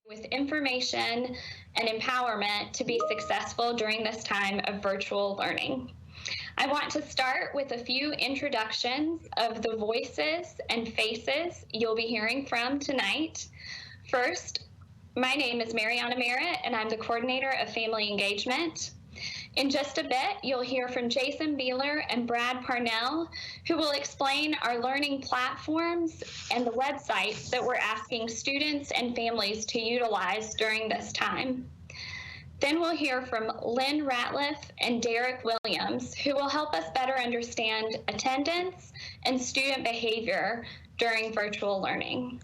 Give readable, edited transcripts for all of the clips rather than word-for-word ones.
with information and empowerment to be successful during this time of virtual learning. I want to start with a few introductions of the voices and faces you'll be hearing from tonight. First, my name is Mariana Merritt, and I'm the coordinator of family engagement. In just a bit, you'll hear from Jason Beeler and Brad Parnell, who will explain our learning platforms and the websites that we're asking students and families to utilize during this time. Then we'll hear from Lynn Ratliff and Derek Williams, who will help us better understand attendance and student behavior during virtual learning.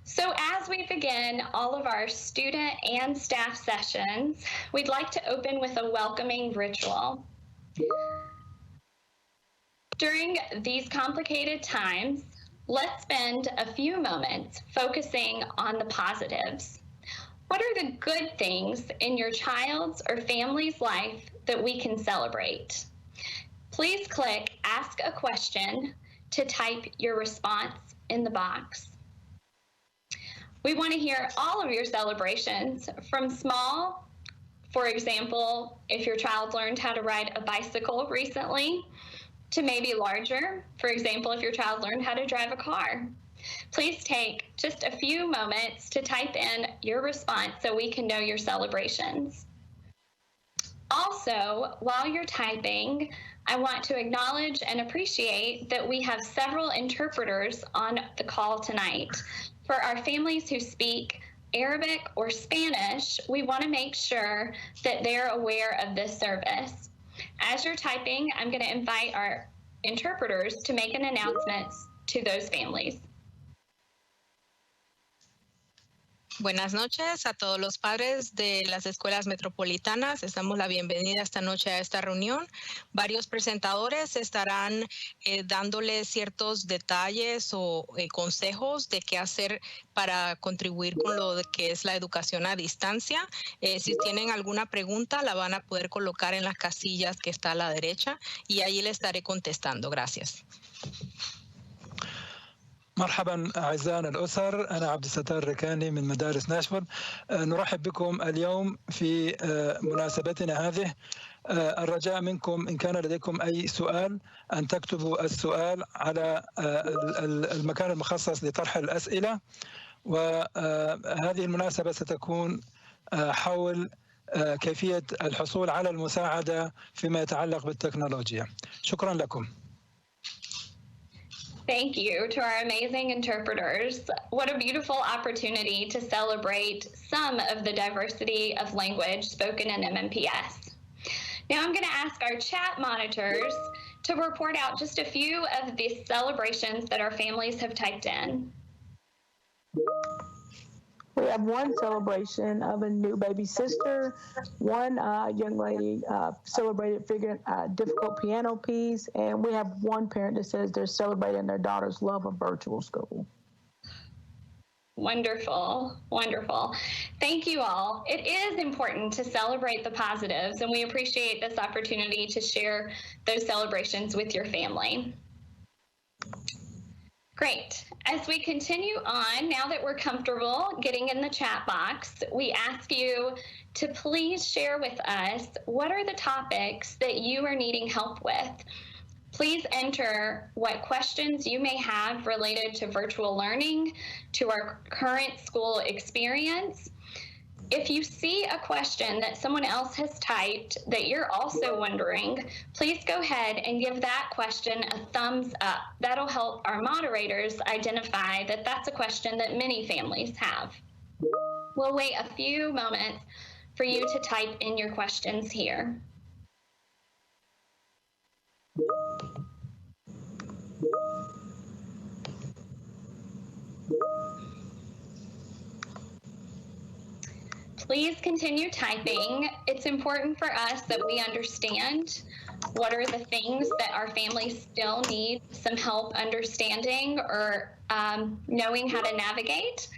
So as we begin all of our student and staff sessions, we'd like to open with a welcoming ritual. During these complicated times, let's spend a few moments focusing on the positives. What are the good things in your child's or family's life that we can celebrate? Please click Ask a Question to type your response in the box. We want to hear all of your celebrations, from small, for example, if your child learned how to ride a bicycle recently, to maybe larger, for example, if your child learned how to drive a car. Please take just a few moments to type in your response so we can know your celebrations. Also, while you're typing, I want to acknowledge and appreciate that we have several interpreters on the call tonight. For our families who speak Arabic or Spanish, we want to make sure that they're aware of this service. As you're typing, I'm going to invite our interpreters to make an announcement to those families. Buenas noches a todos los padres de las escuelas metropolitanas. Les damos la bienvenida esta noche a esta reunión. Varios presentadores estarán dándoles ciertos detalles o consejos de qué hacer para contribuir con lo que es la educación a distancia. Si tienen alguna pregunta, la van a poder colocar en las casillas que está a la derecha y ahí le estaré contestando. Gracias. مرحبا أعزائنا الأسر، أنا عبد الستار الركاني من مدارس ناشفيل. نرحب بكم اليوم في مناسبتنا هذه. الرجاء منكم إن كان لديكم أي سؤال أن تكتبوا السؤال على المكان المخصص لطرح الأسئلة، وهذه المناسبة ستكون حول كيفية الحصول على المساعدة فيما يتعلق بالتكنولوجيا. شكرا لكم. Thank you to our amazing interpreters. What a beautiful opportunity to celebrate some of the diversity of language spoken in MMPS. Now I'm going to ask our chat monitors to report out just a few of the celebrations that our families have typed in. We have one celebration of a new baby sister. One young lady celebrated figuring a difficult piano piece. And we have one parent that says they're celebrating their daughter's love of virtual school. Wonderful, wonderful. Thank you all. It is important to celebrate the positives, and we appreciate this opportunity to share those celebrations with your family. Great. As we continue on, now that we're comfortable getting in the chat box, we ask you to please share with us what are the topics that you are needing help with. Please enter what questions you may have related to virtual learning, to our current school experience. If you see a question that someone else has typed that you're also wondering, please go ahead and give that question a thumbs up. That'll help our moderators identify that that's a question that many families have. We'll wait a few moments for you to type in your questions here. Please continue typing. It's important for us that we understand what are the things that our families still need some help understanding or knowing how to navigate.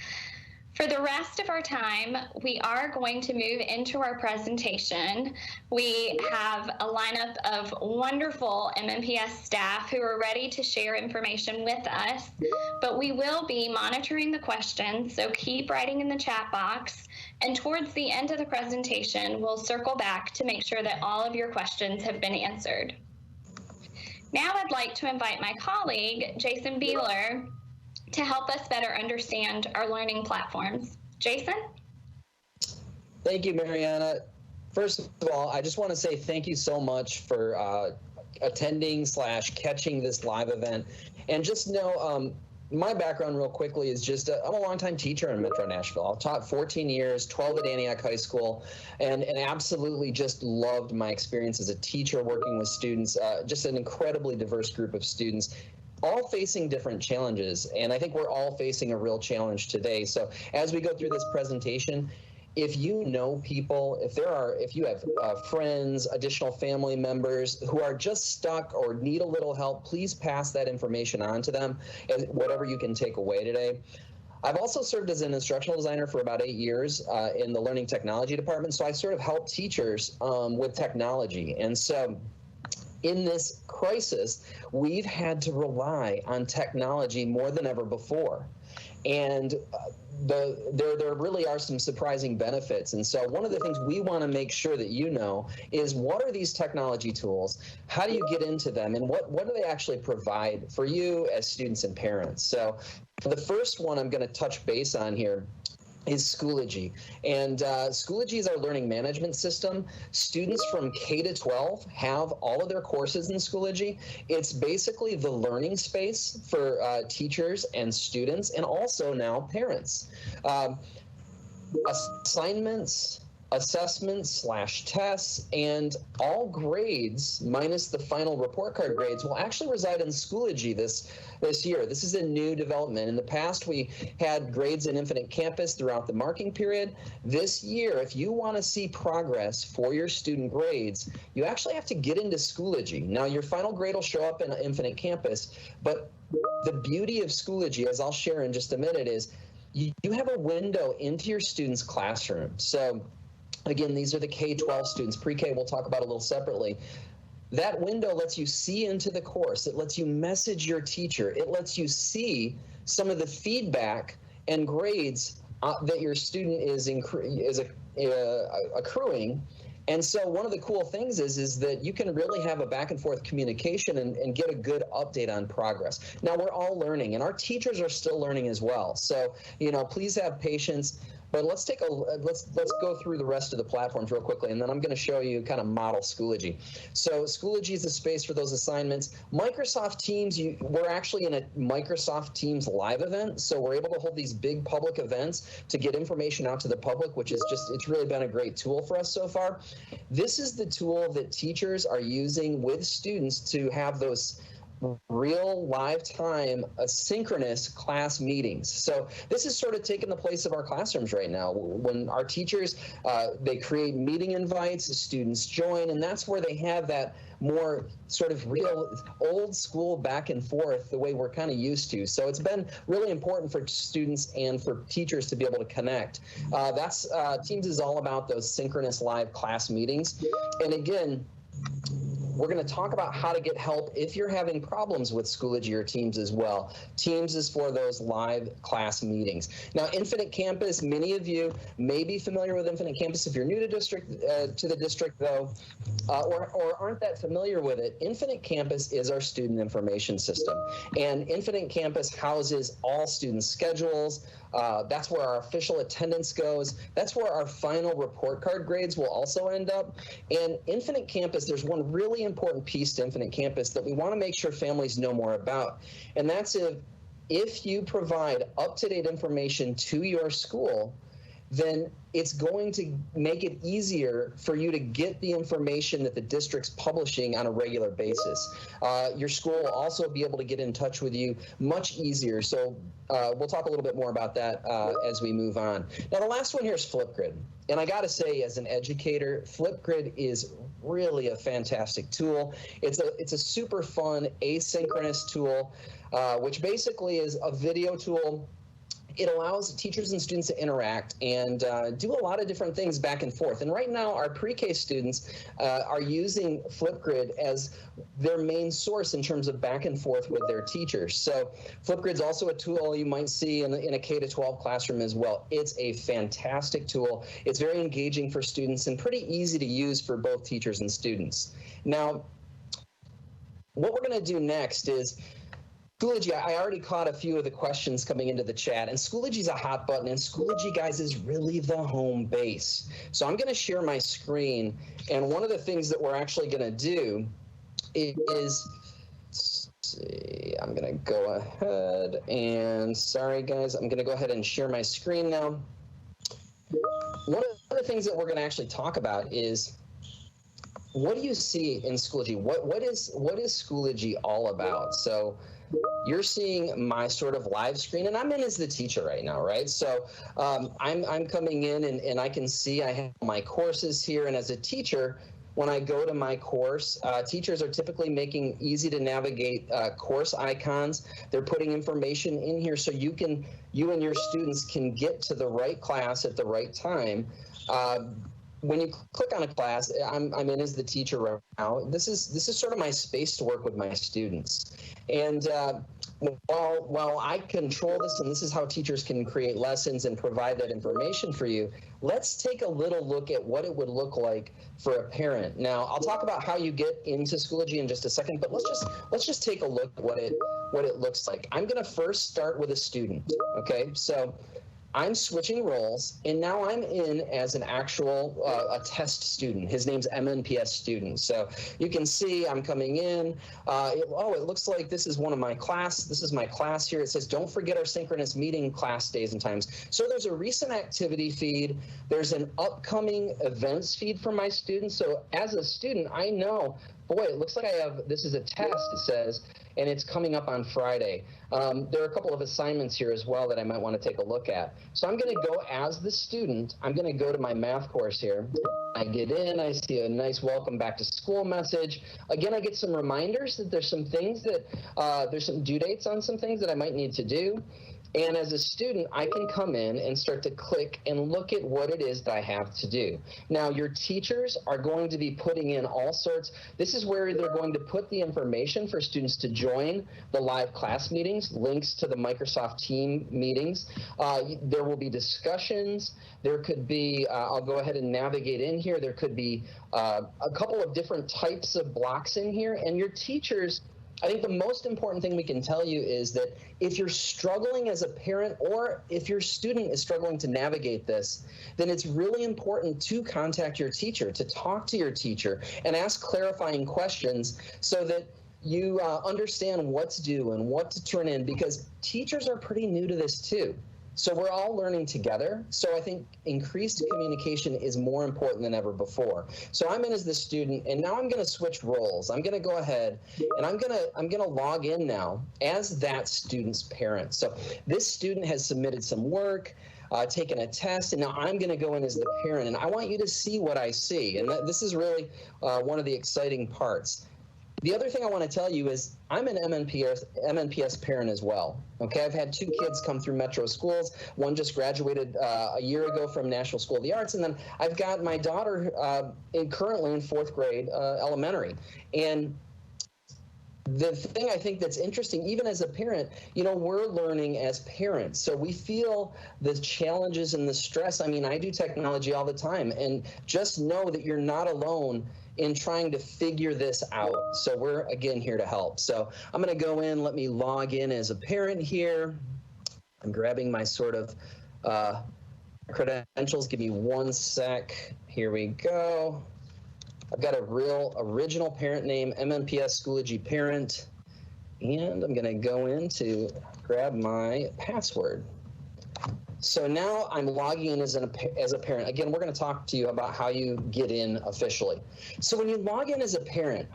For the rest of our time, we are going to move into our presentation. We have a lineup of wonderful MMPS staff who are ready to share information with us, but we will be monitoring the questions, so keep writing in the chat box. And towards the end of the presentation, we'll circle back to make sure that all of your questions have been answered. Now I'd like to invite my colleague, Jason Beeler, to help us better understand our learning platforms. Jason? Thank you, Mariana. First of all, I just want to say thank you so much for attending/catching this live event. And just know, my background real quickly is just, I'm a longtime teacher in Metro Nashville. I've taught 14 years, 12 at Antioch High School, and absolutely just loved my experience as a teacher working with students, just an incredibly diverse group of students, all facing different challenges. And I think we're all facing a real challenge today. So as we go through this presentation, if you know people, if you have friends, additional family members who are just stuck or need a little help, please pass that information on to them, and whatever you can take away today. I've also served as an instructional designer for about 8 years in the learning technology department. So I sort of help teachers with technology. And so in this crisis, we've had to rely on technology more than ever before. And there really are some surprising benefits. And so one of the things we want to make sure that you know is, what are these technology tools? How do you get into them? And what do they actually provide for you as students and parents? So the first one I'm going to touch base on here is Schoology. And Schoology is our learning management system. Students from K to 12 have all of their courses in Schoology. It's basically the learning space for teachers and students, and also now parents. Assignments, assessments/tests, and all grades minus the final report card grades will actually reside in Schoology this year. This is a new development. In the past, we had grades in Infinite Campus throughout the marking period. This year, if you want to see progress for your student grades, you actually have to get into Schoology. Now, your final grade will show up in Infinite Campus, but the beauty of Schoology, as I'll share in just a minute, is you have a window into your student's classroom. So again, these are the K-12 students. Pre-K we'll talk about a little separately. That window lets you see into the course. It lets you message your teacher. It lets you see some of the feedback and grades that your student is accruing. And so one of the cool things is that you can really have a back and forth communication and get a good update on progress. Now, we're all learning, and our teachers are still learning as well. So, please have patience. But let's go through the rest of the platforms real quickly, and then I'm going to show you kind of model Schoology. So Schoology is a space for those assignments. Microsoft Teams, we're actually in a Microsoft Teams live event, so we're able to hold these big public events to get information out to the public, which is it's really been a great tool for us so far. This is the tool that teachers are using with students to have those real live time asynchronous class meetings. So this is sort of taking the place of our classrooms right now. When our teachers, they create meeting invites, the students join, and that's where they have that more sort of real old school back and forth the way we're kind of used to. So it's been really important for students and for teachers to be able to connect. Teams is all about those synchronous live class meetings. And again, we're going to talk about how to get help if you're having problems with Schoology or Teams as well. Teams is for those live class meetings. Now, Infinite Campus, many of you may be familiar with Infinite Campus. If you're new to the district, though, or aren't that familiar with it, Infinite Campus is our student information system. And Infinite Campus houses all student schedules. That's where our official attendance goes. That's where our final report card grades will also end up. And Infinite Campus, there's one really important piece to Infinite Campus that we want to make sure families know more about. And that's if you provide up-to-date information to your school, then it's going to make it easier for you to get the information that the district's publishing on a regular basis. Your school will also be able to get in touch with you much easier. So we'll talk a little bit more about that as we move on. Now, the last one here is Flipgrid. And I got to say, as an educator, Flipgrid is really a fantastic tool. It's a super fun asynchronous tool, which basically is a video tool. it allows teachers and students to interact and do a lot of different things back and forth. And right now, our pre-K students are using Flipgrid as their main source in terms of back and forth with their teachers. So Flipgrid's also a tool you might see in a K-12 classroom as well. It's a fantastic tool. It's very engaging for students and pretty easy to use for both teachers and students. Now, what we're going to do next is Schoology. I already caught a few of the questions coming into the chat, and Schoology is a hot button, and Schoology, guys, is really the home base. So I'm going to share my screen, and one of the things that we're actually going to do is, let's see, I'm going to go ahead and, sorry guys, I'm going to go ahead and share my screen now. One of the things that we're going to actually talk about is, what do you see in Schoology? What is Schoology all about? So you're seeing my sort of live screen, and I'm in as the teacher right now, right? So I'm coming in, and I can see I have my courses here, and as a teacher, when I go to my course, teachers are typically making easy to navigate course icons. They're putting information in here so you and your students can get to the right class at the right time. When you click on a class, I'm in as the teacher right now. This is sort of my space to work with my students. And while I control this, and this is how teachers can create lessons and provide that information for you, let's take a little look at what it would look like for a parent. Now, I'll talk about how you get into Schoology in just a second, but let's just take a look at what it looks like. I'm going to first start with a student. Okay, so I'm switching roles, and now I'm in as an actual a test student. His name's MNPS student. So you can see I'm coming in. It looks like this is one of my class. This is my class here. It says, don't forget our synchronous meeting class days and times. So there's a recent activity feed. There's an upcoming events feed for my students. So as a student, I know, boy, it looks like I have, this is a test, it says, and it's coming up on Friday. There are a couple of assignments here as well that I might want to take a look at. So I'm going to go as the student. I'm going to go to my math course here. I get in, I see a nice welcome back to school message. Again, I get some reminders that there's some things that, there's some due dates on some things that I might need to do. And as a student, I can come in and start to click and look at what it is that I have to do. Now, your teachers are going to be putting in all sorts. This is where they're going to put the information for students to join the live class meetings, links to the Microsoft Team meetings. There will be discussions. There could be, I'll go ahead and navigate in here. There could be a couple of different types of blocks in here. And your teachers, I think the most important thing we can tell you is that if you're struggling as a parent, or if your student is struggling to navigate this, then it's really important to contact your teacher, to talk to your teacher and ask clarifying questions so that you understand what's due and what to turn in, because teachers are pretty new to this too. So we're all learning together. So I think increased communication is more important than ever before. So I'm in as the student, and now I'm going to switch roles. I'm going to go ahead and I'm going to log in now as that student's parent. So this student has submitted some work, taken a test, and now I'm going to go in as the parent, and I want you to see what I see. And this is really one of the exciting parts. The other thing I want to tell you is I'm an MNPS parent as well. Okay, I've had 2 kids come through Metro schools. One just graduated a year ago from Nashville School of the Arts, and then I've got my daughter currently in 4th grade elementary. And the thing I think that's interesting, even as a parent, you know, we're learning as parents. So we feel the challenges and the stress. I mean, I do technology all the time, and just know that you're not alone in trying to figure this out. So we're, again, here to help. So I'm going to go in, let me log in as a parent here. I'm grabbing my sort of credentials. Give me one sec. Here we go. I've got a real original parent name, MNPS Schoology parent, and I'm going to go in to grab my password. So now I'm logging in as a parent. Again, we're going to talk to you about how you get in officially. So when you log in as a parent,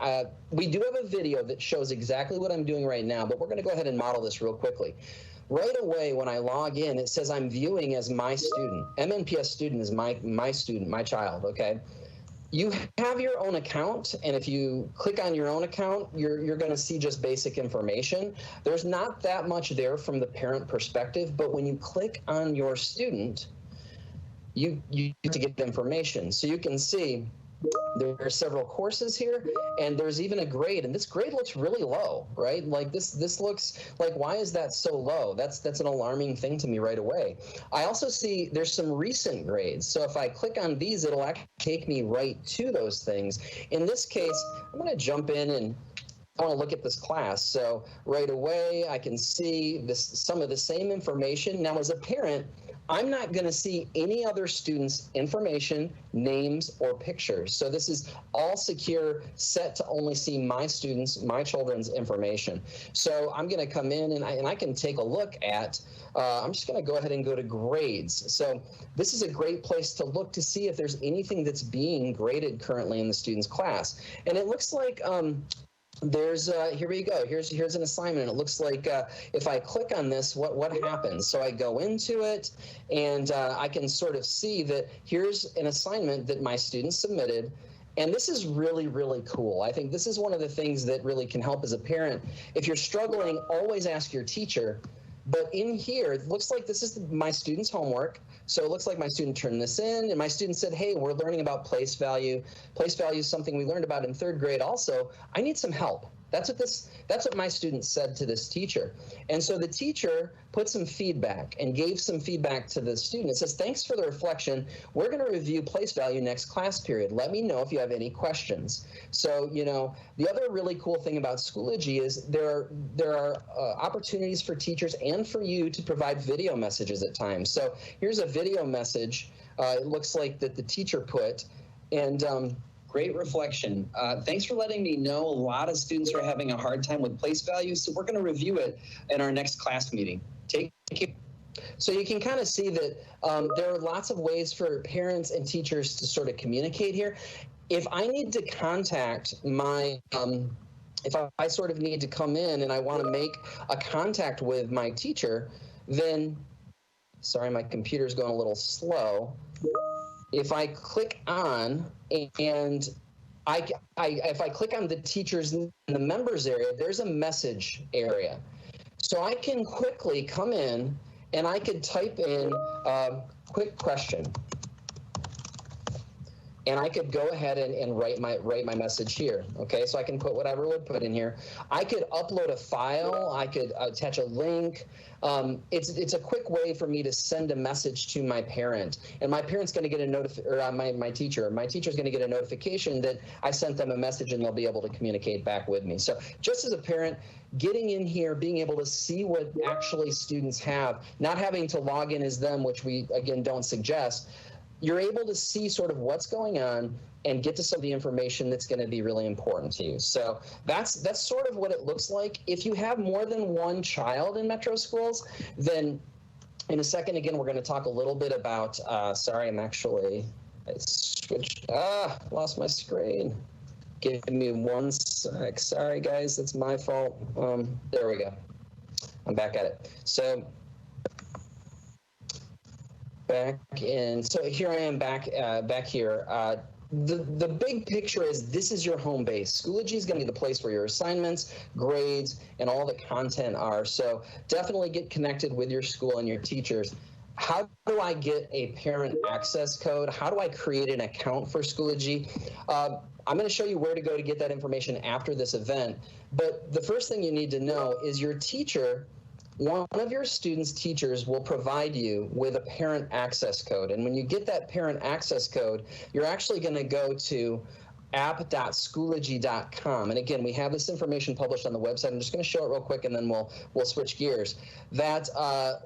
we do have a video that shows exactly what I'm doing right now, but we're going to go ahead and model this real quickly. Right away, when I log in, it says I'm viewing as my student. MNPS student is my student, my child, okay? You have your own account, and if you click on your own account, you're going to see just basic information. There's not that much there from the parent perspective, but when you click on your student, you get to get information. So you can see there are several courses here, and there's even a grade, and this grade looks really low, right? Like this looks like, why is that so low? That's an alarming thing to me right away. I also see there's some recent grades. So if I click on these, it'll actually take me right to those things. In this case, I'm going to jump in and I want to look at this class. So right away, I can see some of the same information. Now, as a parent, I'm not going to see any other students' information, names, or pictures. So this is all secure, set to only see my students, my children's information. So I'm going to come in and I can take a look at, I'm just going to go ahead and go to grades. So this is a great place to look to see if there's anything that's being graded currently in the student's class. And it looks like there's here we go. Here's an assignment. It looks like if I click on this, what happens? So I go into it, and I can sort of see that here's an assignment that my student submitted. And this is really, really cool. I think this is one of the things that really can help as a parent. If you're struggling, always ask your teacher. But in here, it looks like this is my student's homework. So it looks like my student turned this in, and my student said, hey, we're learning about place value. Place value is something we learned about in 3rd grade also. I need some help. That's what my student said to this teacher. And so the teacher put some feedback and gave some feedback to the student. It says, thanks for the reflection. We're going to review place value next class period. Let me know if you have any questions. So, you know, the other really cool thing about Schoology is there are opportunities for teachers and for you to provide video messages at times. So here's a video message. It looks like that the teacher put, and great reflection. Thanks for letting me know a lot of students are having a hard time with place value, so we're going to review it in our next class meeting. Take care. So you can kind of see that there are lots of ways for parents and teachers to sort of communicate here. If I need to contact my, if I sort of need to come in and I want to make a contact with my teacher, then, sorry, my computer's going a little slow. If I click on and if I click on the teachers in the members area, there's a message area. So I can quickly come in and I could type in a quick question. And I could go ahead and write my message here. Okay, so I can put whatever I would put in here. I could upload a file. I could attach a link. It's a quick way for me to send a message to my parent, and my parent's going to get a my teacher's going to get a notification that I sent them a message, and they'll be able to communicate back with me. So just as a parent, getting in here, being able to see what actually students have, not having to log in as them, which we again don't suggest. You're able to see sort of what's going on and get to some of the information that's going to be really important to you. So that's sort of what it looks like. If you have more than one child in Metro schools, then in a second, again, we're going to talk a little bit about, sorry, I switched, lost my screen. Give me one sec. Sorry, guys, that's my fault. There we go. I'm back at it. So back in, so here I am back here. The big picture is this is your home base. Schoology is going to be the place where your assignments, grades, and all the content are. So definitely get connected with your school and your teachers. How do I get a parent access code? How do I create an account for Schoology? I'm going to show you where to go to get that information after this event. But the first thing you need to know is your teacher, one of your students' teachers will provide you with a parent access code. And when you get that parent access code, you're actually going to go to app.schoology.com. And again, we have this information published on the website. I'm just going to show it real quick, and then we'll switch gears. That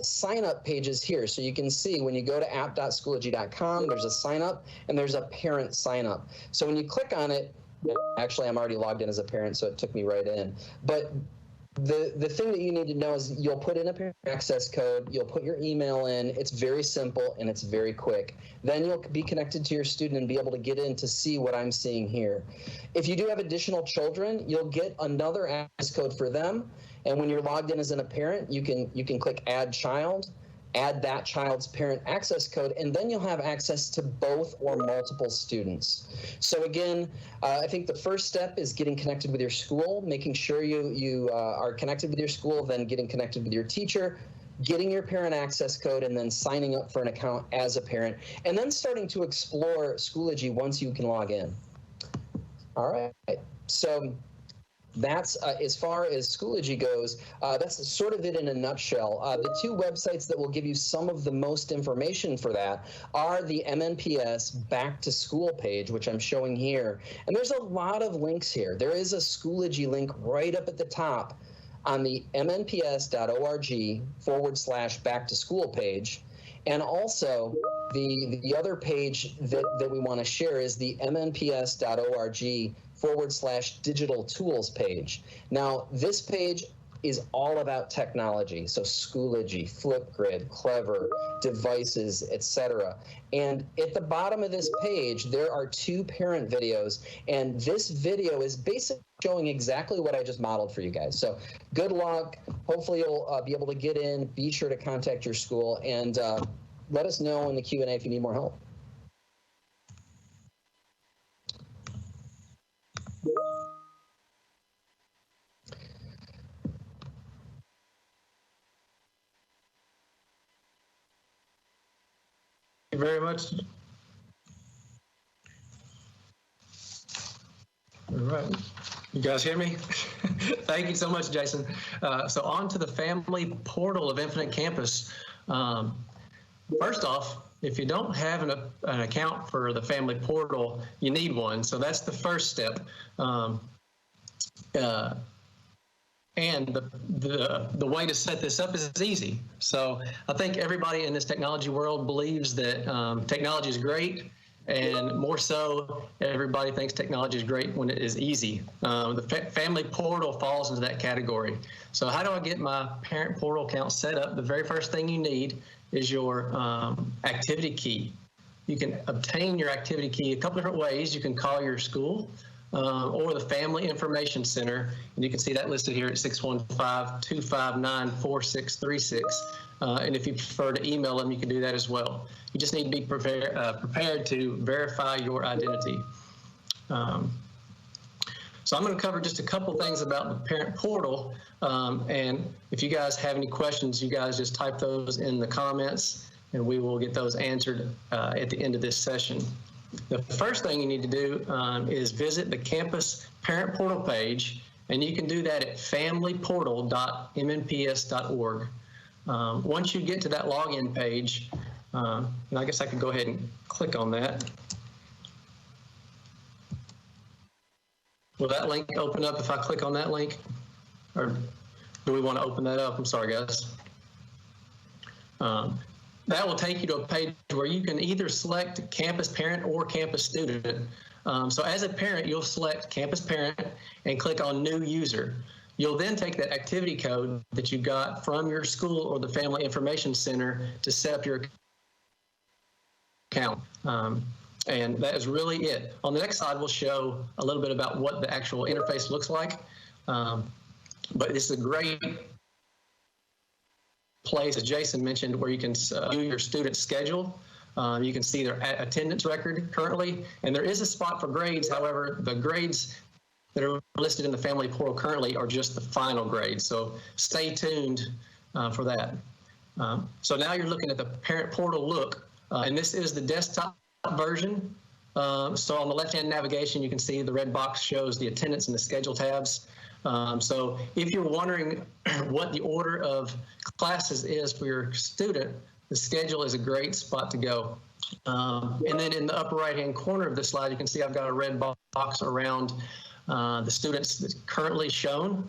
sign-up page is here. So you can see when you go to app.schoology.com, there's a sign-up, and there's a parent sign-up. So when you click on it, actually, I'm already logged in as a parent, so it took me right in. But the thing that you need to know is you'll put in a parent access code, you'll put your email in, it's very simple and it's very quick. Then you'll be connected to your student and be able to get in to see what I'm seeing here. If you do have additional children, you'll get another access code for them. And when you're logged in as a parent, you can click add child, add that child's parent access code, and then you'll have access to both or multiple students. So again, I think the first step is getting connected with your school, making sure you are connected with your school, then getting connected with your teacher, getting your parent access code, and then signing up for an account as a parent, and then starting to explore Schoology once you can log in. All right, so that's as far as Schoology goes, that's sort of it in a nutshell. The two websites that will give you some of the most information for that are the MNPS Back to School page, which I'm showing here. And there's a lot of links here. There is a Schoology link right up at the top on the mnps.org/back to school page. And also the other page that we want to share is the mnps.org/digital tools page. Now, this page is all about technology. So Schoology, Flipgrid, Clever, devices, etc. And at the bottom of this page, there are 2 parent videos. And this video is basically showing exactly what I just modeled for you guys. So good luck. Hopefully you'll be able to get in. Be sure to contact your school and let us know in the Q&A if you need more help. Thank you very much. All right. You guys hear me? Thank you so much, Jason. So on to the family portal of Infinite Campus. First off, if you don't have an account for the family portal, you need one. So that's the first step. And the way to set this up is easy. So I think everybody in this technology world believes that technology is great, and more so, everybody thinks technology is great when it is easy. The family portal falls into that category. So how do I get my parent portal account set up? The very first thing you need is your activity key. You can obtain your activity key a couple different ways. You can call your school or the Family Information Center, and you can see that listed here at 615-259-4636. And if you prefer to email them, you can do that as well. You just need to be prepared to verify your identity. So I'm going to cover just a couple things about the parent portal. And if you guys have any questions, you guys just type those in the comments, and we will get those answered at the end of this session. The first thing you need to do is visit the campus parent portal page, and you can do that at familyportal.mnps.org. Once you get to that login page, and I guess I could go ahead and click on that. Will that link open up if I click on that link? Or do we want to open that up? I'm sorry, guys. That will take you to a page where you can either select campus parent or campus student. So as a parent, you'll select campus parent and click on new user. You'll then take that activity code that you got from your school or the Family Information Center to set up your account. And that is really it. On the next slide, we'll show a little bit about what the actual interface looks like. But it's a great place, as Jason mentioned, where you can view your student schedule. You can see their attendance record currently, and there is a spot for grades. However, the grades that are listed in the family portal currently are just the final grades. So stay tuned for that. So now you're looking at the parent portal look, and this is the desktop version. So on the left-hand navigation, you can see the red box shows the attendance and the schedule tabs. So if you're wondering what the order of classes is for your student, the schedule is a great spot to go. And then in the upper right-hand corner of the slide, you can see I've got a red box around the students that's currently shown.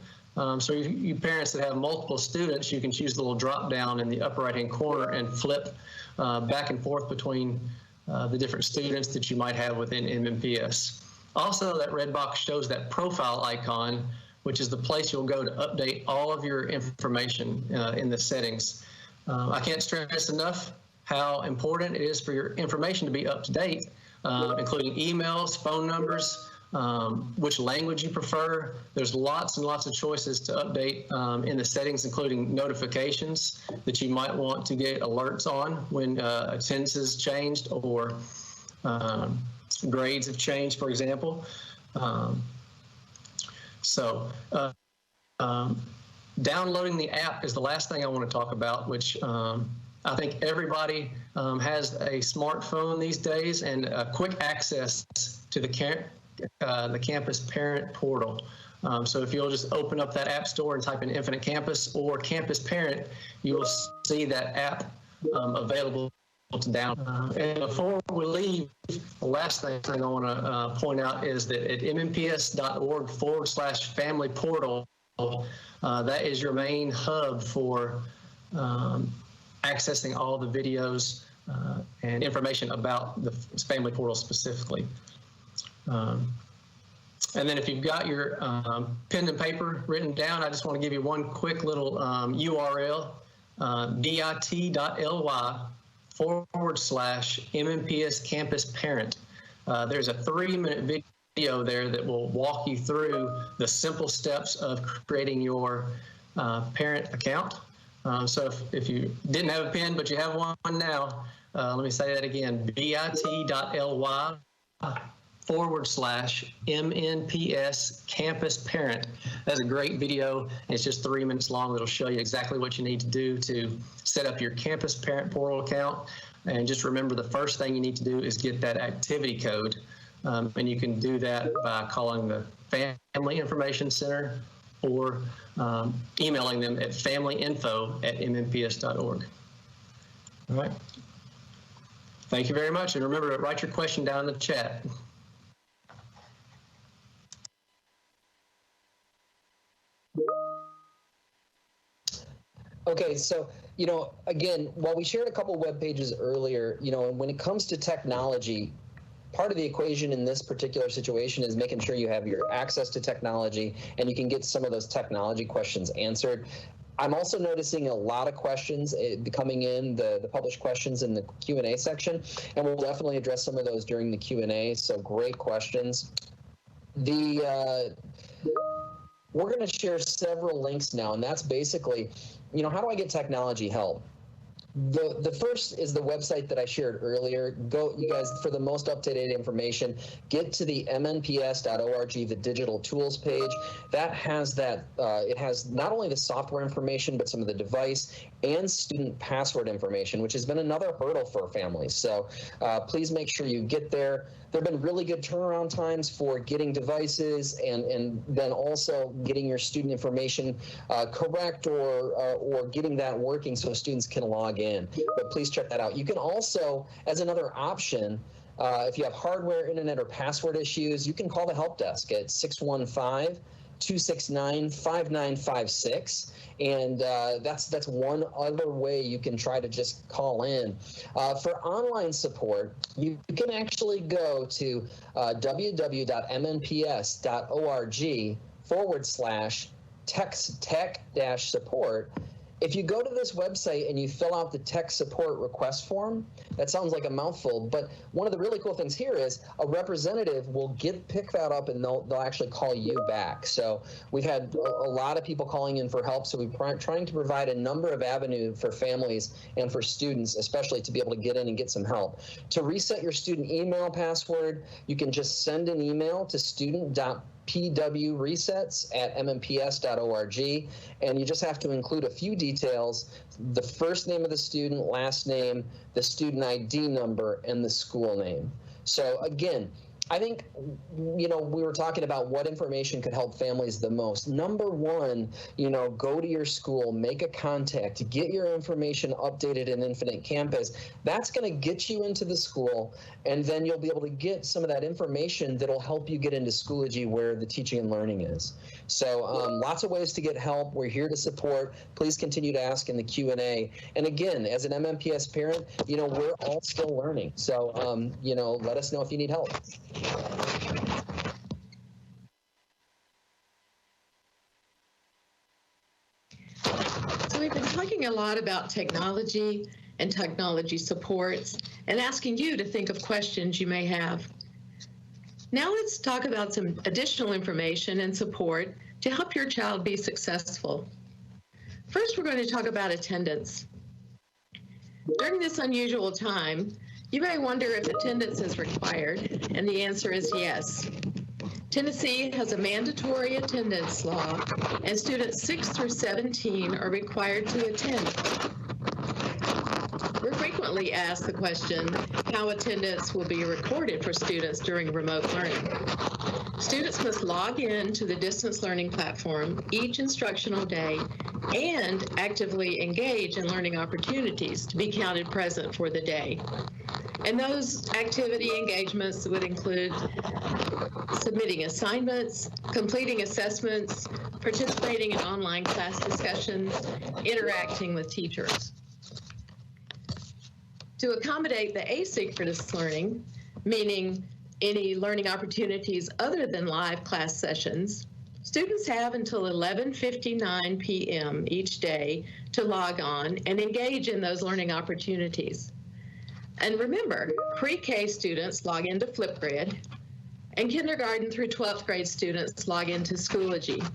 So you parents that have multiple students, you can choose the little drop down in the upper right-hand corner and flip back and forth between the different students that you might have within MNPS. Also, that red box shows that profile icon, which is the place you'll go to update all of your information in the settings. I can't stress enough how important it is for your information to be up to date, including emails, phone numbers, which language you prefer. There's lots and lots of choices to update in the settings, including notifications that you might want to get alerts on when attendance has changed or grades have changed, for example. Downloading the app is the last thing I want to talk about, which I think everybody has a smartphone these days and quick access to the campus parent portal. So if you'll just open up that app store and type in Infinite Campus or Campus Parent, you will see that app available to download. And before we leave, the last thing I want to point out is that at mmps.org/family portal, that is your main hub for accessing all the videos and information about the family portal specifically. And then if you've got your pen and paper written down, I just want to give you one quick little URL, bit.ly/MMPS Campus Parent. There's a 3-minute video there that will walk you through the simple steps of creating your parent account. So if you didn't have a pen, but you have one now, let me say that again, bit.ly/MNPS Campus Parent. That's a great video. It's just 3 minutes long. It'll show you exactly what you need to do to set up your Campus Parent Portal account. And just remember, the first thing you need to do is get that activity code. And you can do that by calling the Family Information Center or emailing them at familyinfo@mmps.org. All right. Thank you very much. And remember to write your question down in the chat. Okay, so, again, while we shared a couple web pages earlier, when it comes to technology, part of the equation in this particular situation is making sure you have your access to technology and you can get some of those technology questions answered. I'm also noticing a lot of questions coming in, the published questions in the Q&A section, and we'll definitely address some of those during the Q&A, so great questions. We're going to share several links now, and that's basically, how do I get technology help? The first is the website that I shared earlier. Go, you guys, for the most up-to-date information, get to the mnps.org, the digital tools page. That has it has not only the software information, but some of the device and student password information, which has been another hurdle for families. So please make sure you get there. There have been really good turnaround times for getting devices and then also getting your student information correct or getting that working so students can log in. But please check that out. You can also, as another option, if you have hardware, internet, or password issues, you can call the help desk at 615-269-5956. And that's one other way you can try to just call in. For online support, you can actually go to www.mmps.org/tech-support. If you go to this website and you fill out the tech support request form, that sounds like a mouthful, but one of the really cool things here is a representative will pick that up and they'll actually call you back. So we've had a lot of people calling in for help, so we're trying to provide a number of avenues for families and for students, especially to be able to get in and get some help. To reset your student email password, you can just send an email to student.pwresets@mmps.org, and you just have to include a few details: the first name of the student, last name, the student ID number, and the school name. So again, I think, we were talking about what information could help families the most. Number one, go to your school, make a contact, get your information updated in Infinite Campus. That's going to get you into the school, and then you'll be able to get some of that information that'll help you get into Schoology where the teaching and learning is. So lots of ways to get help. We're here to support. Please continue to ask in the Q&A. And again, as an MMPS parent, we're all still learning. So, let us know if you need help. So we've been talking a lot about technology and technology supports and asking you to think of questions you may have. Now let's talk about some additional information and support to help your child be successful. First, we're going to talk about attendance. During this unusual time, you may wonder if attendance is required, and the answer is yes. Tennessee has a mandatory attendance law, and students 6 through 17 are required to attend. We're frequently asked the question, how attendance will be recorded for students during remote learning. Students must log in to the distance learning platform each instructional day and actively engage in learning opportunities to be counted present for the day. And those activity engagements would include submitting assignments, completing assessments, participating in online class discussions, interacting with teachers. To accommodate the asynchronous learning, meaning any learning opportunities other than live class sessions, students have until 11:59 p.m. each day to log on and engage in those learning opportunities. And remember, pre-K students log into Flipgrid, and kindergarten through 12th grade students log into Schoology.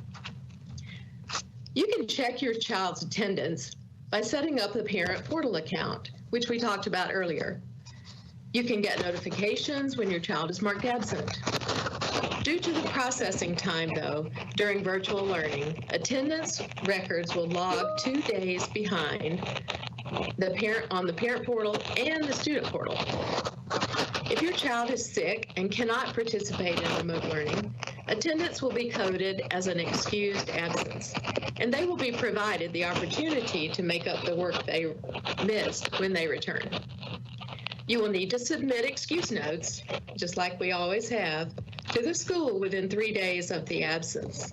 You can check your child's attendance by setting up the parent portal account, which we talked about earlier. You can get notifications when your child is marked absent. Due to the processing time, though, during virtual learning, attendance records will log 2 days behind on the parent portal and the student portal. If your child is sick and cannot participate in remote learning, attendance will be coded as an excused absence, and they will be provided the opportunity to make up the work they missed when they return. You will need to submit excuse notes, just like we always have, to the school within 3 days of the absence.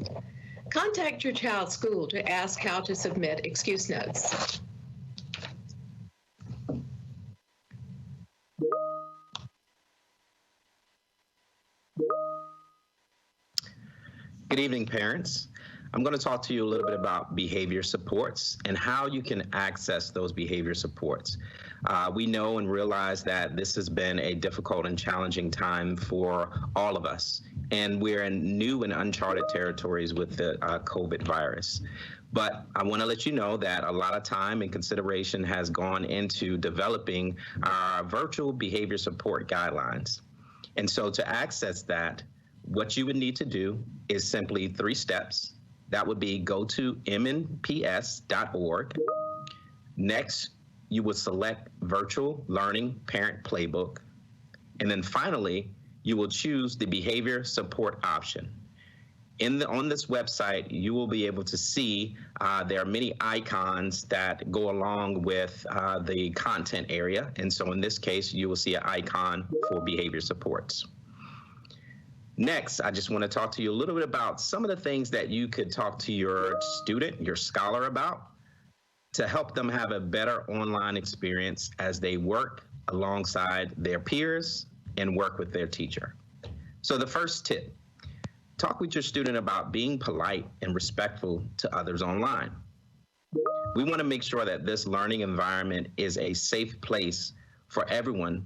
Contact your child's school to ask how to submit excuse notes. Good evening, parents. I'm going to talk to you a little bit about behavior supports and how you can access those behavior supports. We know and realize that this has been a difficult and challenging time for all of us, and we're in new and uncharted territories with the COVID virus. But I want to let you know that a lot of time and consideration has gone into developing our virtual behavior support guidelines. And so to access that, what you would need to do is simply 3 steps. That would be go to mnps.org. Next, you would select Virtual Learning Parent Playbook. And then finally, you will choose the behavior support option. On this website, you will be able to see there are many icons that go along with the content area. And so in this case, you will see an icon for behavior supports. Next, I just want to talk to you a little bit about some of the things that you could talk to your student, your scholar about to help them have a better online experience as they work alongside their peers and work with their teacher. So the first tip, talk with your student about being polite and respectful to others online. We want to make sure that this learning environment is a safe place for everyone,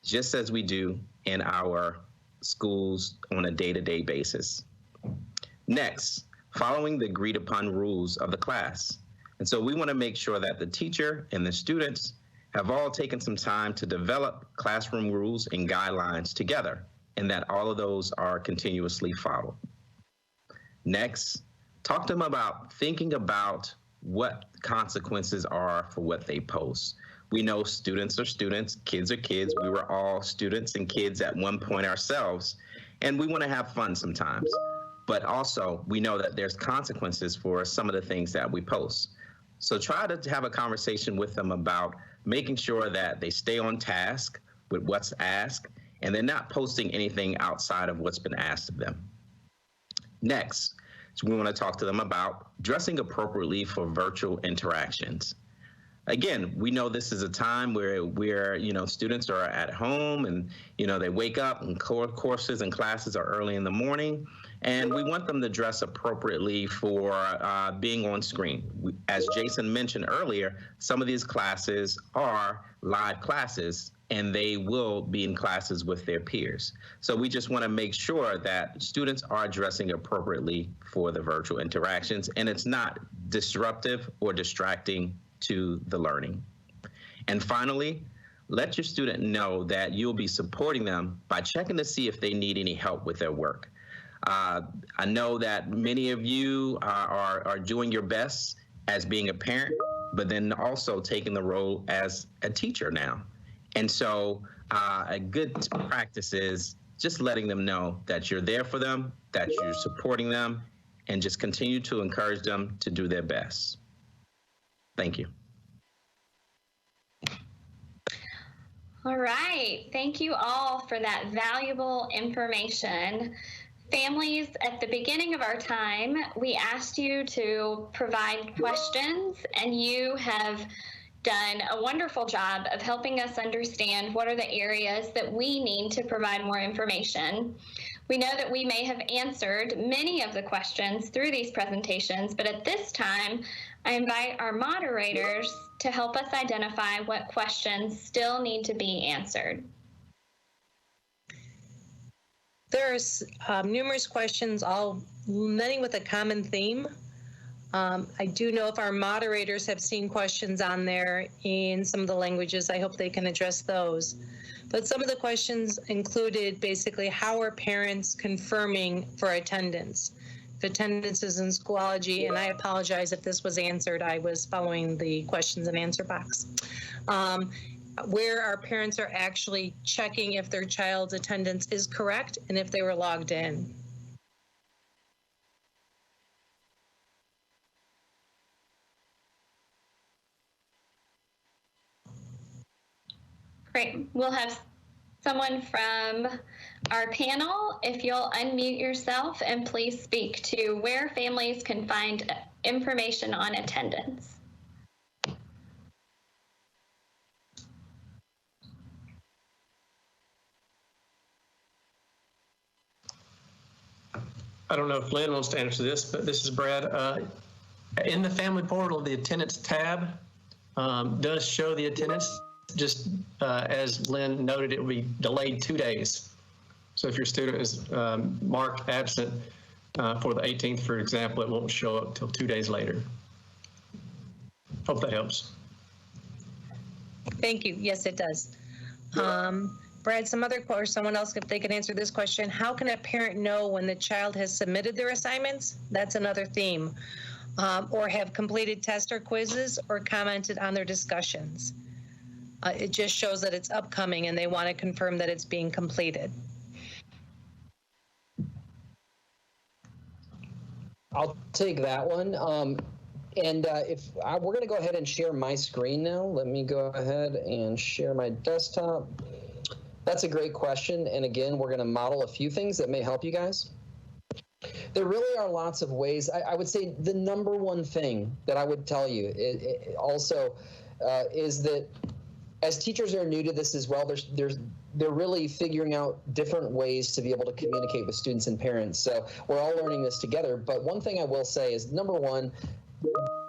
just as we do in our schools on a day-to-day basis. Next, following the agreed upon rules of the class. And so we want to make sure that the teacher and the students have all taken some time to develop classroom rules and guidelines together, and that all of those are continuously followed. Next, talk to them about thinking about what consequences are for what they post. We know students are students, kids are kids. We were all students and kids at one point ourselves, and we want to have fun sometimes. But also, we know that there's consequences for some of the things that we post. So try to have a conversation with them about making sure that they stay on task with what's asked, and they're not posting anything outside of what's been asked of them. Next, so we want to talk to them about dressing appropriately for virtual interactions. Again, we know this is a time where students are at home and, they wake up and courses and classes are early in the morning, and we want them to dress appropriately for being on screen. As Jason mentioned earlier, some of these classes are live classes and they will be in classes with their peers. So we just want to make sure that students are addressing appropriately for the virtual interactions, and it's not disruptive or distracting to the learning. And finally, let your student know that you'll be supporting them by checking to see if they need any help with their work. I know that many of you are doing your best as being a parent, but then also taking the role as a teacher now. And so a good practice is just letting them know that you're there for them, that you're supporting them, and just continue to encourage them to do their best. Thank you. All right. Thank you all for that valuable information. Families, at the beginning of our time, we asked you to provide questions, and you have done a wonderful job of helping us understand what are the areas that we need to provide more information. We know that we may have answered many of the questions through these presentations, but at this time, I invite our moderators to help us identify what questions still need to be answered. There's numerous questions, many with a common theme. I do know if our moderators have seen questions on there in some of the languages, I hope they can address those. But some of the questions included basically how are parents confirming for attendance? If attendance is in Schoology, and I apologize if this was answered, I was following the questions and answer box. Where our parents are actually checking if their child's attendance is correct and if they were logged in. Great. We'll have someone from our panel, if you'll unmute yourself and please speak to where families can find information on attendance. I don't know if Lynn wants to answer this, but this is Brad. In the family portal, the attendance tab does show the attendance. Just as Lynn noted, it will be delayed 2 days. So if your student is marked absent for the 18th, for example, it won't show up till 2 days later. Hope that helps. Thank you. Yes, it does. Brad, or someone else, if they can answer this question, how can a parent know when the child has submitted their assignments? That's another theme. Or have completed tests or quizzes or commented on their discussions. It just shows that it's upcoming and they want to confirm that it's being completed. I'll take that one. We're going to go ahead and share my screen now. Let me go ahead and share my desktop. That's a great question. And again, we're going to model a few things that may help you guys. There really are lots of ways. I would say the number one thing that I would tell you is that as teachers are new to this as well, they're really figuring out different ways to be able to communicate with students and parents. So we're all learning this together. But one thing I will say is, number one,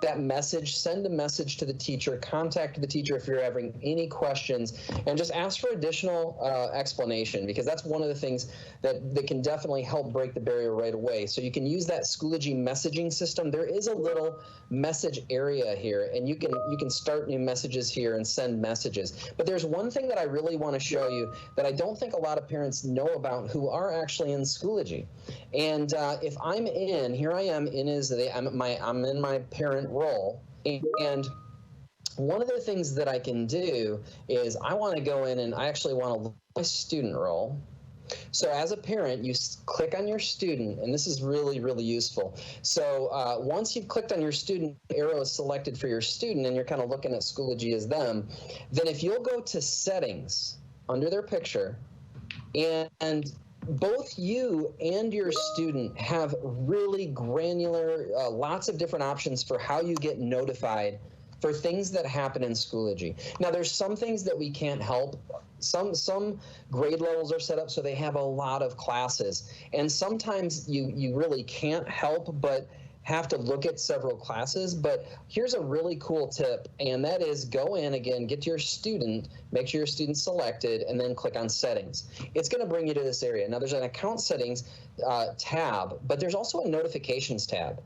that message, send a message to the teacher, contact the teacher if you're having any questions, and just ask for additional explanation, because that's one of the things that can definitely help break the barrier right away. So you can use that Schoology messaging system. There is a little message area here, and you can start new messages here and send messages. But there's one thing that I really want to show you that I don't think a lot of parents know about who are actually in Schoology. And if I'm in, here I am I'm in my parent role, and one of the things that I can do is I want to go in and I actually want to look at my student role. So as a parent, you click on your student, and this is really, really useful. So once you've clicked on your student, arrow is selected for your student, and you're kind of looking at Schoology as them, then if you'll go to settings under their picture, and both you and your student have really granular, lots of different options for how you get notified for things that happen in Schoology. Now, there's some things that we can't help. Some grade levels are set up so they have a lot of classes, and sometimes you really can't help but have to look at several classes, but here's a really cool tip, and that is go in again, get to your student, make sure your student's selected, and then click on settings. It's going to bring you to this area. Now there's an account settings tab, but there's also a notifications tab.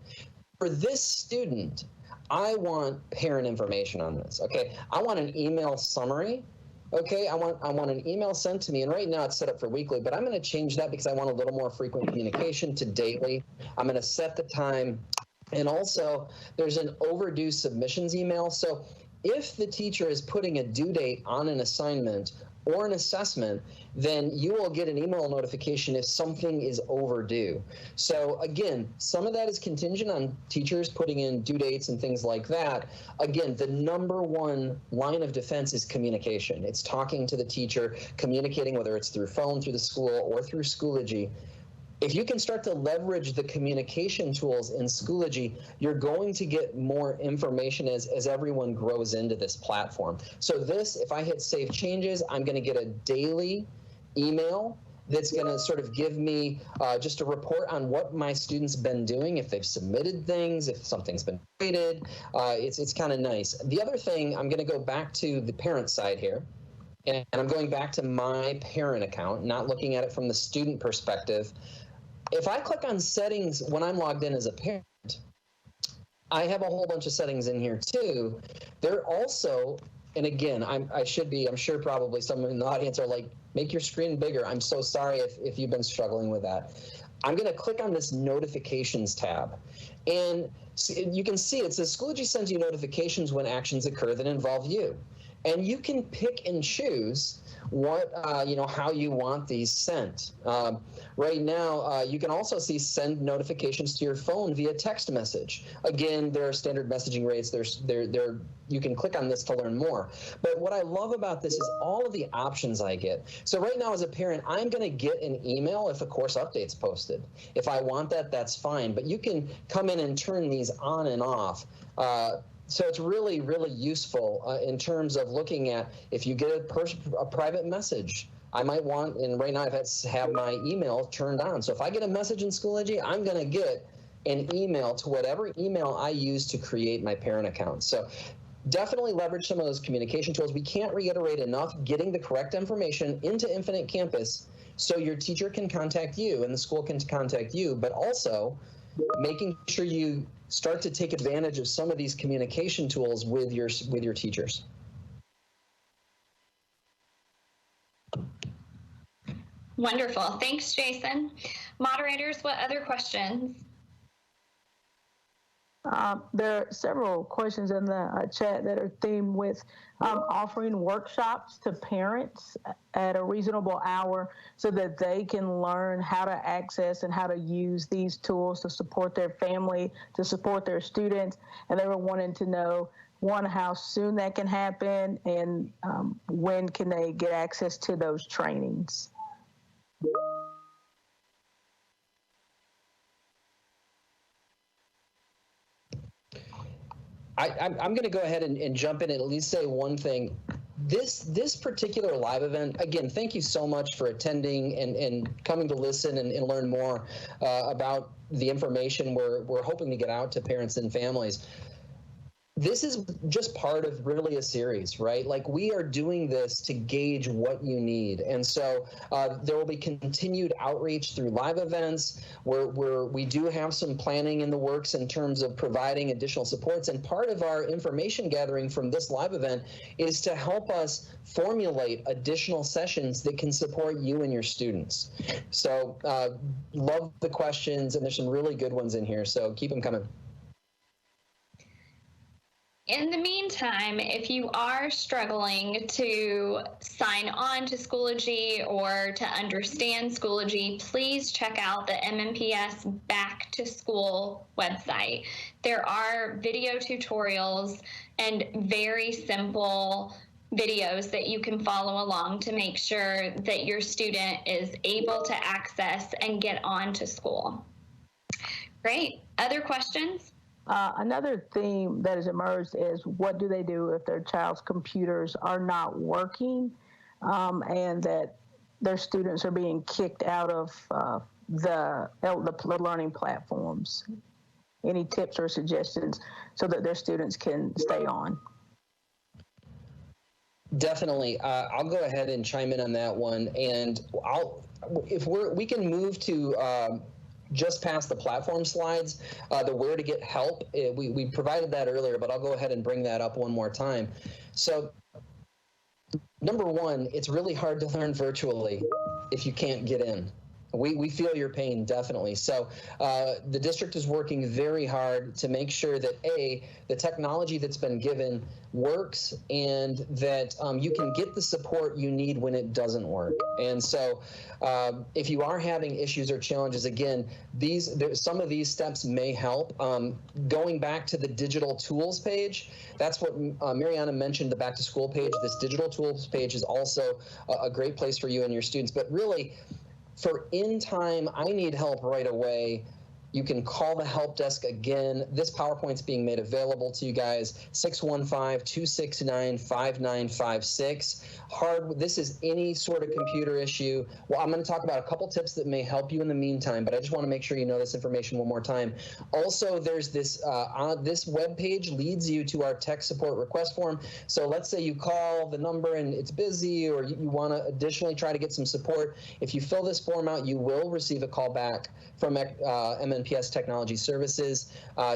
For this student, I want parent information on this. Okay, I want an email summary. Okay, I want an email sent to me, and right now it's set up for weekly, but I'm going to change that because I want a little more frequent communication to daily. I'm going to set the time, and also there's an overdue submissions email. So if the teacher is putting a due date on an assignment or an assessment, then you will get an email notification if something is overdue. So again, some of that is contingent on teachers putting in due dates and things like that. Again, the number one line of defense is communication. It's talking to the teacher, communicating, whether it's through phone, through the school, or through Schoology. If you can start to leverage the communication tools in Schoology, you're going to get more information as everyone grows into this platform. So this, if I hit Save Changes, I'm going to get a daily email that's going to sort of give me just a report on what my students been doing, if they've submitted things, if something's been graded. It's kind of nice. The other thing, I'm going to go back to the parent side here. And I'm going back to my parent account, not looking at it from the student perspective. If I click on settings when I'm logged in as a parent, I have a whole bunch of settings in here too. They're also, and again, I'm sure probably some in the audience are like, make your screen bigger. I'm so sorry if you've been struggling with that. I'm going to click on this notifications tab. And you can see it says Schoology sends you notifications when actions occur that involve you. And you can pick and choose what, how you want these sent. Right now, you can also see send notifications to your phone via text message. Again, there are standard messaging rates. You can click on this to learn more. But what I love about this is all of the options I get. So right now as a parent, I'm going to get an email if a course update's posted. If I want that, that's fine. But you can come in and turn these on and off. So it's really, really useful in terms of looking at if you get a private message. I might want, and right now I've had to have my email turned on. So if I get a message in Schoology, I'm going to get an email to whatever email I use to create my parent account. So definitely leverage some of those communication tools. We can't reiterate enough getting the correct information into Infinite Campus so your teacher can contact you and the school can contact you, but also making sure you start to take advantage of some of these communication tools with your teachers. Wonderful. Thanks, Jason. Moderators, what other questions? There are several questions in the chat that are themed with offering workshops to parents at a reasonable hour so that they can learn how to access and how to use these tools to support their family, to support their students. And they were wanting to know, one, how soon that can happen, and when can they get access to those trainings? I'm going to go ahead and jump in and at least say one thing. This particular live event, again, thank you so much for attending and coming to listen and learn more about the information we're hoping to get out to parents and families. This is just part of really a series, right? Like, we are doing this to gauge what you need. And so there will be continued outreach through live events where we do have some planning in the works in terms of providing additional supports. And part of our information gathering from this live event is to help us formulate additional sessions that can support you and your students. So love the questions, and there's some really good ones in here, so keep them coming. In the meantime, if you are struggling to sign on to Schoology or to understand Schoology, please check out the MMPS Back to School website. There are video tutorials and very simple videos that you can follow along to make sure that your student is able to access and get on to school. Great. Other questions? Another theme that has emerged is, what do they do if their child's computers are not working and that their students are being kicked out of the learning platforms? any tips or suggestions so that their students can stay on. Definitely. I'll go ahead and chime in on that one. And we can move to just past the platform slides, the where to get help. We provided that earlier, but I'll go ahead and bring that up one more time. So number one, it's really hard to learn virtually if you can't get in. We feel your pain, definitely. So the district is working very hard to make sure that, A, the technology that's been given works and that you can get the support you need when it doesn't work. And so if you are having issues or challenges, again, some of these steps may help. Going back to the digital tools page, that's what Mariana mentioned, the back to school page. This digital tools page is also a great place for you and your students. But really, for in time, I need help right away, you can call the help desk again. This PowerPoint's being made available to you guys, 615-269-5956. This is any sort of computer issue. Well, I'm going to talk about a couple tips that may help you in the meantime, but I just want to make sure you know this information one more time. Also, there's this, this web page leads you to our tech support request form. So let's say you call the number and it's busy, or you want to additionally try to get some support. If you fill this form out, you will receive a call back from MNPS Technology Services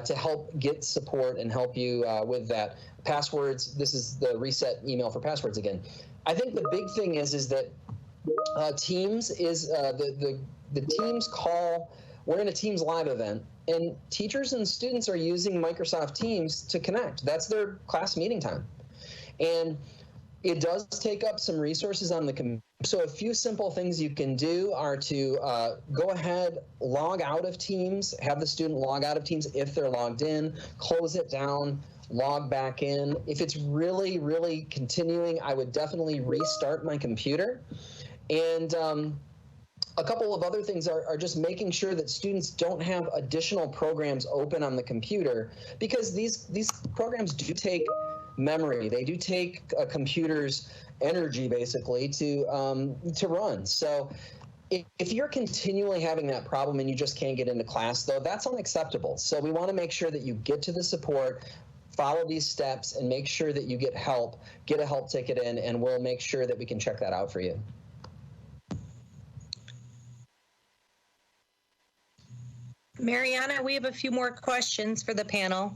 to help get support and help you with that. Passwords, this is the reset email for passwords again. I think the big thing is that Teams is the Teams call. We're in a Teams live event, and teachers and students are using Microsoft Teams to connect. That's their class meeting time. And it does take up some resources on the computer. So a few simple things you can do are to go ahead, log out of Teams, have the student log out of Teams if they're logged in, close it down, log back in. If it's really, really continuing, I would definitely restart my computer. And a couple of other things are just making sure that students don't have additional programs open on the computer, because these programs do take memory. They do take a computer's energy, basically, to run. So if you're continually having that problem and you just can't get into class, though, that's unacceptable. So we want to make sure that you get to the support, follow these steps, and make sure that you get help, get a help ticket in, and we'll make sure that we can check that out for you. Mariana, we have a few more questions for the panel.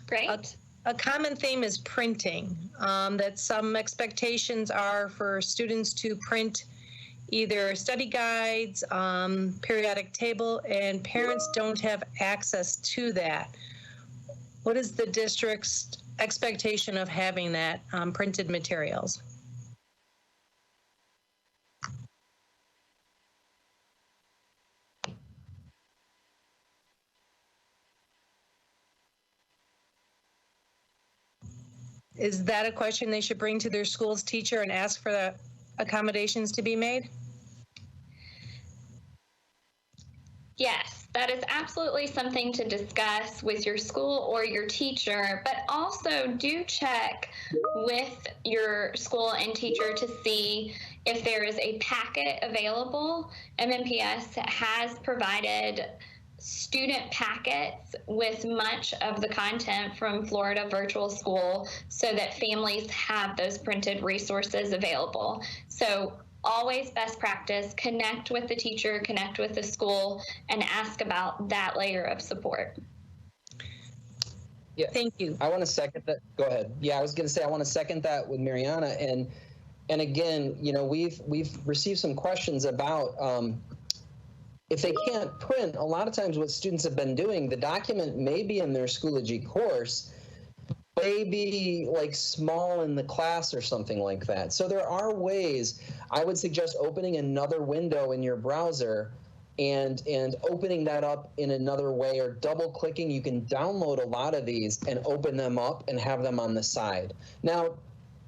Great. A common theme is printing, that some expectations are for students to print either study guides, periodic table, and parents don't have access to that. What is the district's expectation of having that printed materials? Is that a question they should bring to their school's teacher and ask for the accommodations to be made? Yes, that is absolutely something to discuss with your school or your teacher, but also do check with your school and teacher to see if there is a packet available. MNPS has provided student packets with much of the content from Florida Virtual School so that families have those printed resources available. So always best practice, connect with the teacher, connect with the school, and ask about that layer of support. Yeah, thank you. I want to second that. Go ahead. Yeah, I was going to say I want to second that with Mariana. And again, you know, we've received some questions about if they can't print. A lot of times what students have been doing, the document may be in their Schoology course, may be like small in the class or something like that. So there are ways. I would suggest opening another window in your browser and opening that up in another way, or double clicking. You can download a lot of these and open them up and have them on the side. Now,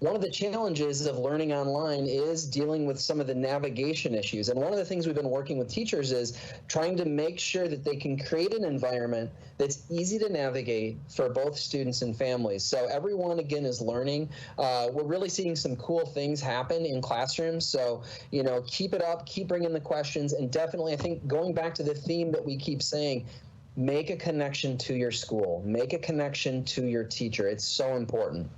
one of the challenges of learning online is dealing with some of the navigation issues. And one of the things we've been working with teachers is trying to make sure that they can create an environment that's easy to navigate for both students and families. So everyone, again, is learning. We're really seeing some cool things happen in classrooms. So, you know, keep it up, keep bringing the questions. And definitely, I think going back to the theme that we keep saying, make a connection to your school, make a connection to your teacher. It's so important.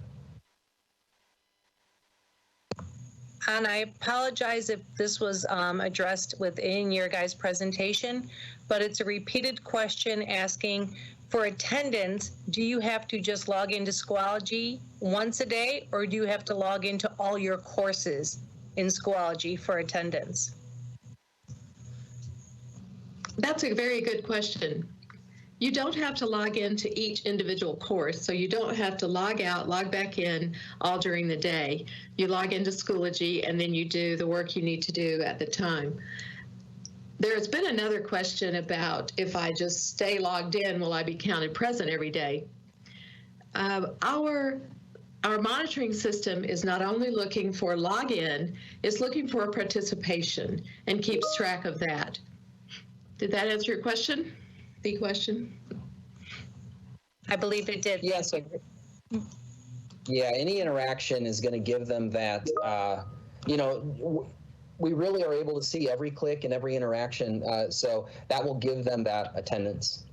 And I apologize if this was addressed within your guys' presentation, but it's a repeated question asking, for attendance, do you have to just log into Schoology once a day, or do you have to log into all your courses in Schoology for attendance? That's a very good question. You don't have to log into each individual course, so you don't have to log out, log back in all during the day. You log into Schoology, and then you do the work you need to do at the time. There's been another question about, if I just stay logged in, will I be counted present every day? Our monitoring system is not only looking for login, it's looking for participation and keeps track of that. Did that answer your question? The question? I believe it did. Yes. Yeah, any interaction is going to give them that, we really are able to see every click and every interaction, so that will give them that attendance.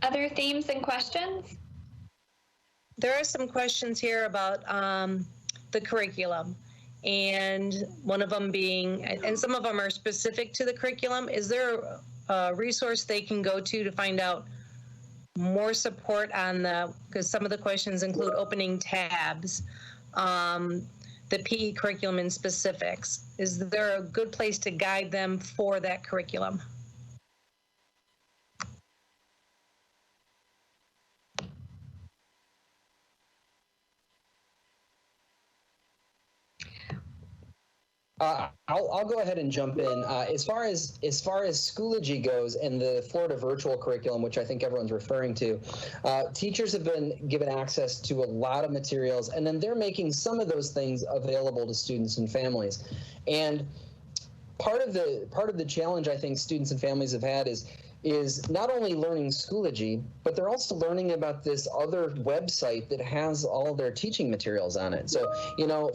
Other themes and questions? There are some questions here about the curriculum, and one of them being, and some of them are specific to the curriculum. Is there a resource they can go to find out more support on because some of the questions include opening tabs, the PE curriculum in specifics. Is there a good place to guide them for that curriculum? I'll go ahead and jump in. As far as Schoology goes and the Florida virtual curriculum, which I think everyone's referring to, teachers have been given access to a lot of materials, and then they're making some of those things available to students and families. And part of the challenge I think students and families have had is not only learning Schoology, but they're also learning about this other website that has all their teaching materials on it. So,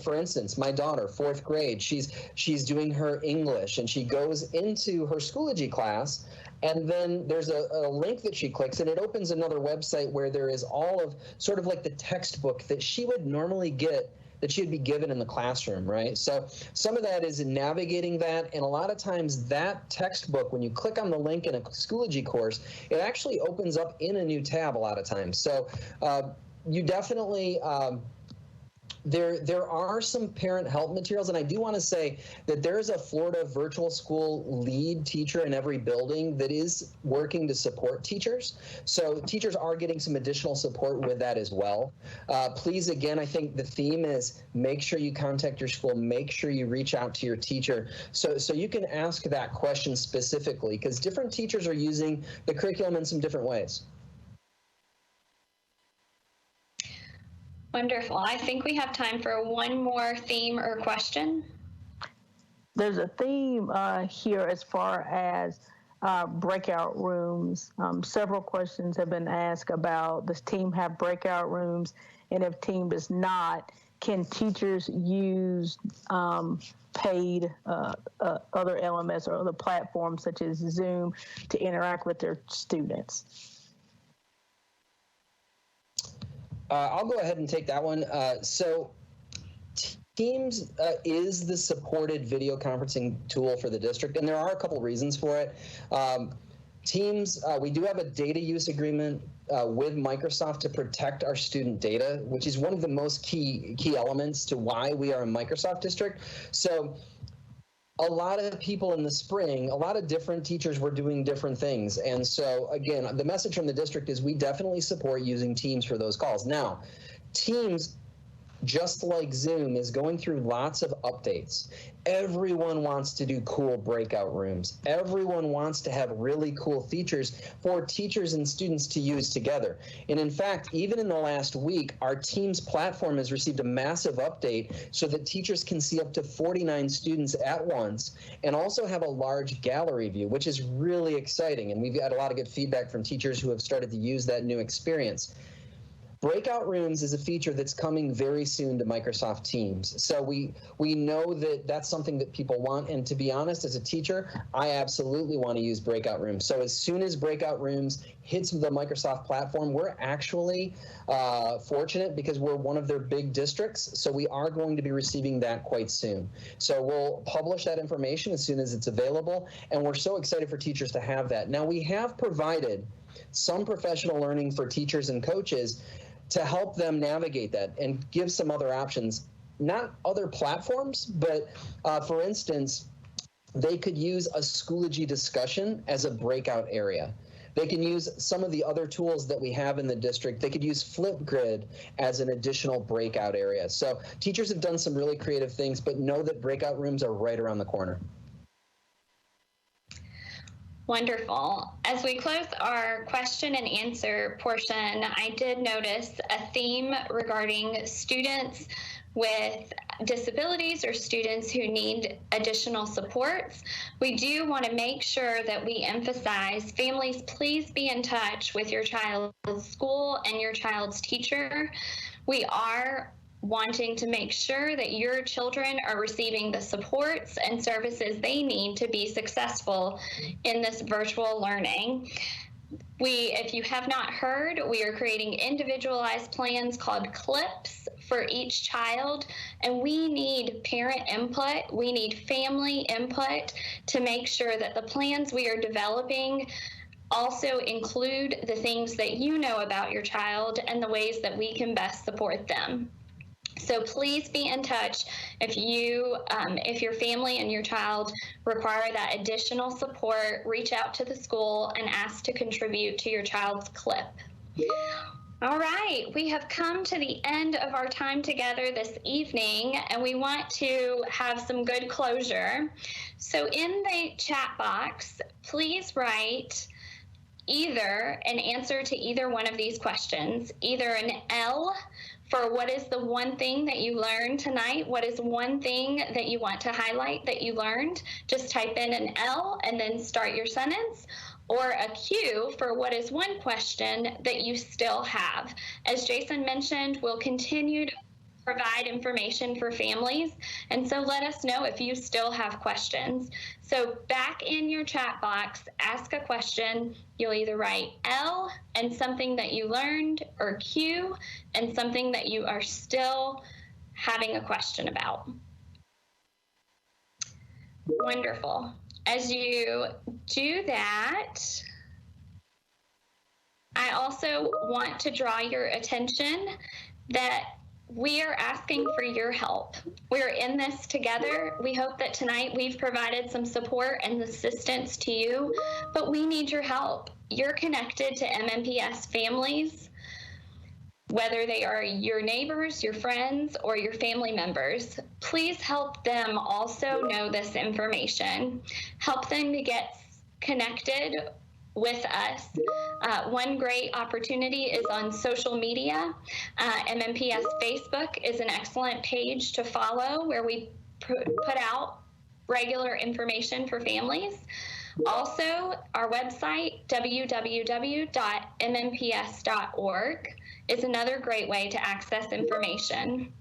for instance, my daughter, 4th grade, she's doing her English, and she goes into her Schoology class, and then there's a link that she clicks, and it opens another website where there is all of sort of like the textbook that she would normally get, that she'd be given in the classroom, right? So some of that is in navigating that, and a lot of times that textbook, when you click on the link in a Schoology course, it actually opens up in a new tab a lot of times. So you definitely, there are some parent help materials, and I do want to say that there's a Florida virtual school lead teacher in every building that is working to support teachers. So teachers are getting some additional support with that as well. Please, again, I think the theme is make sure you contact your school, make sure you reach out to your teacher so you can ask that question specifically, because different teachers are using the curriculum in some different ways. Wonderful. I think we have time for one more theme or question. There's a theme here as far as breakout rooms. Several questions have been asked about, does team have breakout rooms? And if team does not, can teachers use paid other LMS or other platforms such as Zoom to interact with their students? I'll go ahead and take that one. So Teams is the supported video conferencing tool for the district, and there are a couple reasons for it. Teams, we do have a data use agreement with Microsoft to protect our student data, which is one of the most key elements to why we are a Microsoft district. So a lot of people in the spring, a lot of different teachers were doing different things. And so, again, the message from the district is we definitely support using Teams for those calls. Now, Teams, just like Zoom, is going through lots of updates. Everyone wants to do cool breakout rooms. Everyone wants to have really cool features for teachers and students to use together. And in fact, even in the last week, our Teams platform has received a massive update so that teachers can see up to 49 students at once and also have a large gallery view, which is really exciting. And we've got a lot of good feedback from teachers who have started to use that new experience. Breakout rooms is a feature that's coming very soon to Microsoft Teams. So we know that that's something that people want. And to be honest, as a teacher, I absolutely want to use breakout rooms. So as soon as breakout rooms hits the Microsoft platform, we're actually fortunate because we're one of their big districts. So we are going to be receiving that quite soon. So we'll publish that information as soon as it's available. And we're so excited for teachers to have that. Now, we have provided some professional learning for teachers and coaches to help them navigate that and give some other options, not other platforms, but for instance, they could use a Schoology discussion as a breakout area. They can use some of the other tools that we have in the district. They could use Flipgrid as an additional breakout area. So teachers have done some really creative things, but know that breakout rooms are right around the corner. Wonderful. As we close our question and answer portion, I did notice a theme regarding students with disabilities or students who need additional supports. We do want to make sure that we emphasize, families, please be in touch with your child's school and your child's teacher. We are wanting to make sure that your children are receiving the supports and services they need to be successful in this virtual learning. If you have not heard, we are creating individualized plans called CLIPS for each child, and we need parent input, we need family input to make sure that the plans we are developing also include the things that you know about your child and the ways that we can best support them. So please be in touch if your family and your child require that additional support. Reach out to the school and ask to contribute to your child's CLIP. All right, we have come to the end of our time together this evening, and we want to have some good closure. So in the chat box, please write either an answer to either one of these questions, either an L for what is the one thing that you learned tonight, what is one thing that you want to highlight that you learned. Just type in an L and then start your sentence, or a Q for what is one question that you still have. As Jason mentioned, we'll continue to provide information for families, and so let us know if you still have questions. So back in your chat box, ask a question. You'll either write L and something that you learned, or Q and something that you are still having a question about. Wonderful. As you do that, I also want to draw your attention that we are asking for your help. We're in this together. We hope that tonight we've provided some support and assistance to you, but we need your help. You're connected to MMPS families, whether they are your neighbors, your friends, or your family members. Please help them also know this information. Help them to get connected with us. One great opportunity is on social media. MMPS Facebook is an excellent page to follow where we put out regular information for families. Also, our website, www.mmps.org, is another great way to access information.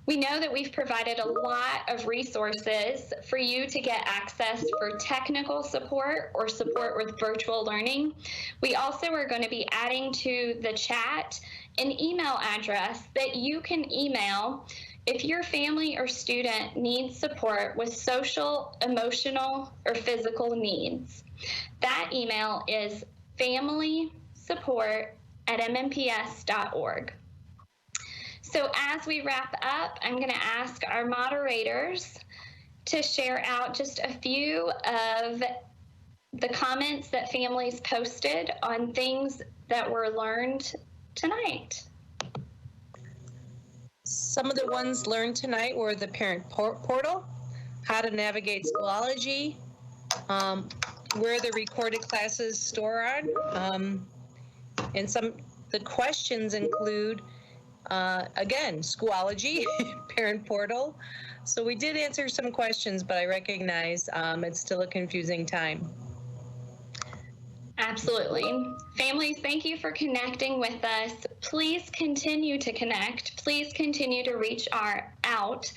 We know that we've provided a lot of resources for you to get access for technical support or support with virtual learning. We also are going to be adding to the chat an email address that you can email if your family or student needs support with social, emotional, or physical needs. That email is familysupport@mmps.org. So as we wrap up, I'm going to ask our moderators to share out just a few of the comments that families posted on things that were learned tonight. Some of the ones learned tonight were the parent portal, how to navigate Schoology, where the recorded classes store on, and the questions include again, Schoology, parent portal. So we did answer some questions, but I recognize it's still a confusing time. Absolutely. Families, thank you for connecting with us. please continue to connect. Please continue to reach out.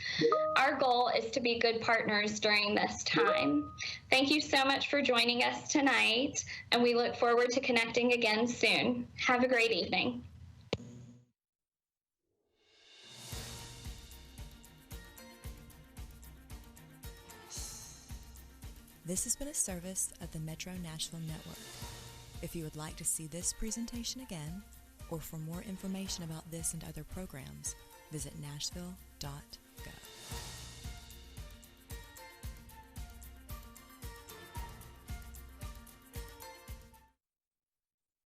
Our goal is to be good partners during this time. Thank you so much for joining us tonight, and we look forward to connecting again soon. Have a great evening. This has been a service of the Metro Nashville Network. If you would like to see this presentation again, or for more information about this and other programs, visit nashville.gov.